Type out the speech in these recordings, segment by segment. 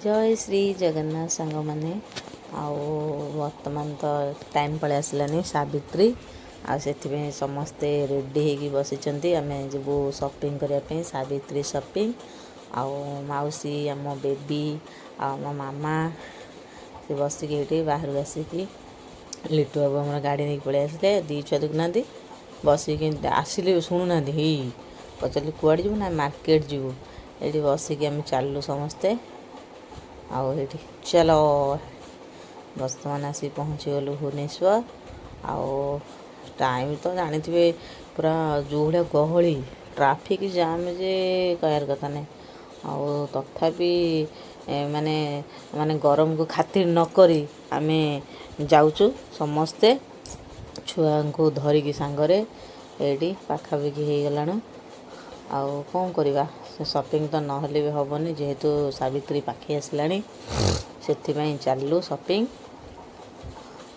जय श्री जगन्नाथ सांग मैंने वर्तमान तो टाइम पलि आसलानी सावित्री से समस्ते रेडी होगी बसी आम जीवु सपिंग करने सावित्री सपिंग मौसी आम बेबी आम मामा से बसिक बाहर आसिकी लिटू बाबू आम गाड़ी नहीं पलि आसे दी छुआ देखुना बसिक आसिले शुणुना ही पचारे कुआड़े जीवु ना मार्केट जीवु ये बसिक आम चलू समस्ते आउ चलो बर्तमान आसी पहुँची गलु भुवनेश्वर आउ टाइम तो जानी थे पूरा जो भाया गहली ट्राफिक जाम जे कहर कथा नहीं आउ तथापि माने माने गरम को खातिर नकरी आमे जाऊचु समस्ते छुआ को धरिकी सांगरे एडी पाखापाखि हो गलानु आउ कौन करवा सपिंग तो नहले भी हेनी जेहेतु सावित्री पाखे आसला से चलू सपिंग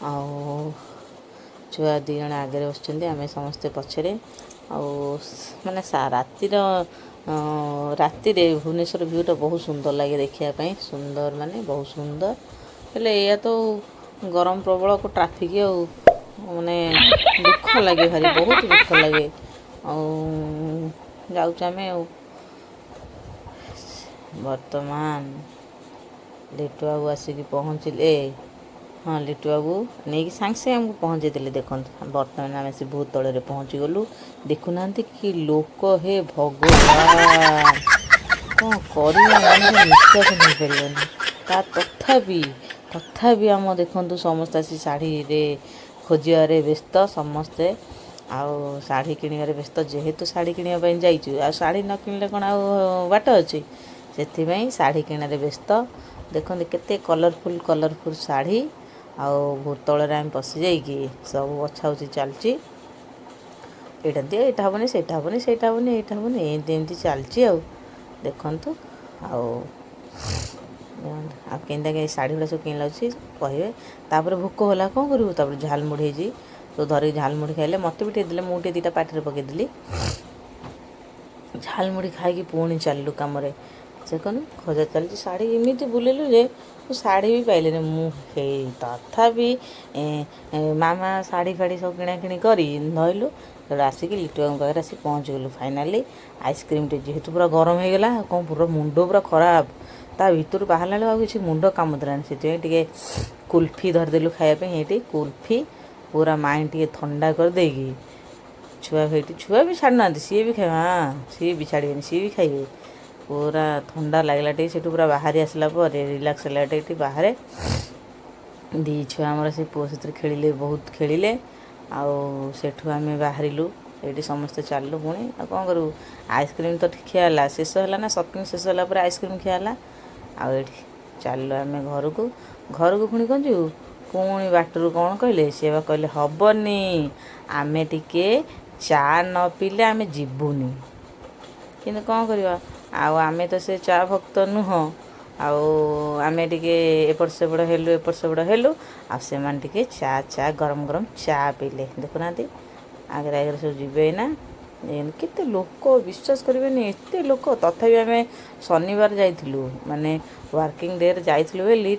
आउ छुआ दी जन आगे बस आम समस्ते पछरे माने राति भुवनेश्वर भ्यूटा बहुत सुंदर लगे देखापी सुंदर माने बहुत सुंदर हेले या तो गरम प्रबल को ट्राफिक माने दुख लगे भारी बहुत दुख लगे जाऊँ वर्तमान लिटू बाबू आसिक पहुँचले हाँ लिटू बाबू नहीं सांगे सांगे आमको पहुँचे देखो बर्तमान आम से बहुत तले पहुँची गलु देखुना कि लोक हे भगवान कौन कर विश्वास नहीं पारे तथापि आम देखु समस्त आसी शाढ़ी रे खोजारे व्यस्त समस्ते आउ शाढ़ी किणवे व्यस्त जेहेतु शाढ़ी किणवाई जाइए शाढ़ी न किणले कौन बाट अच्छी से शाढ़ी किणारे व्यस्त देखते केते कलरफुल शाढ़ी आउ तल आम पशि जाइए सब बछा बछी चलती यहाँ दिए यहाँ हेनी से हेनी से हेनी यहाँ हेनी एमती चलती देखु के शाढ़ी गुड़ा सब किन लगे कहे तापर भोक होला कौन करूँ झालमुढ़ी जी तो धरिक झालमुढ़ी खाइले मत भी टे मुझे दीटा पाटे पकईदेली झालमुढ़ी खाई पुणी चलू कम से कौन खोजा चलती शाढ़ी एमती बुलेलु जे शाढ़ी भी पाइले मुझे तथापि मामा शाढ़ी फाड़ी सब किणाकिणी करी धरलु आसिक लिटू बाबू पाखे आसिक पहुँच गलु फाइनाली आइसक्रीम टे जेहेतु पूरा गरम हो गला कौन पूरा मुंड पूरा खराब ता भर बाहर बेलू किसी मुंड कम देलानी से कुल्फी धरदेलु खायापी ये कुल्फी पूरा माइंड टे थंडा कर देगी छुआ छुआ भी छाड़ना सी भी खाए हाँ सी भी छाड़े सी भी खाइए पूरा थंडा लगला से पूरा बाहरी आसला रिलैक्स है बाहर दी छुआ आमर से पुओ से खेलिले बहुत खेलिले आठू आम बाहरिलु ये समस्ते चलू पुणी आ कौन करूँ आइसक्रीम तो खियाला शेष है ना सपिंग शेष है आइसक्रीम खियाला आठ चलू आम घर को पुणी कौन जीव पुणी बाटर कौन कहले सी कहले हेनी आमे टिके चा न पीले आम जीवुनी कि कौन करवा आमे तो से चा भक्त नुह आमे टिके एपट सेपट हेलु एपट सेपट हेलु आसे चा चा गरम गरम चा पीले देखुना आगे आगे सब जीवे ना केते लोक विश्वास करेंगे एत लोक तथापि आम शनिवार जाइलु माने वर्किंग डे जाइलु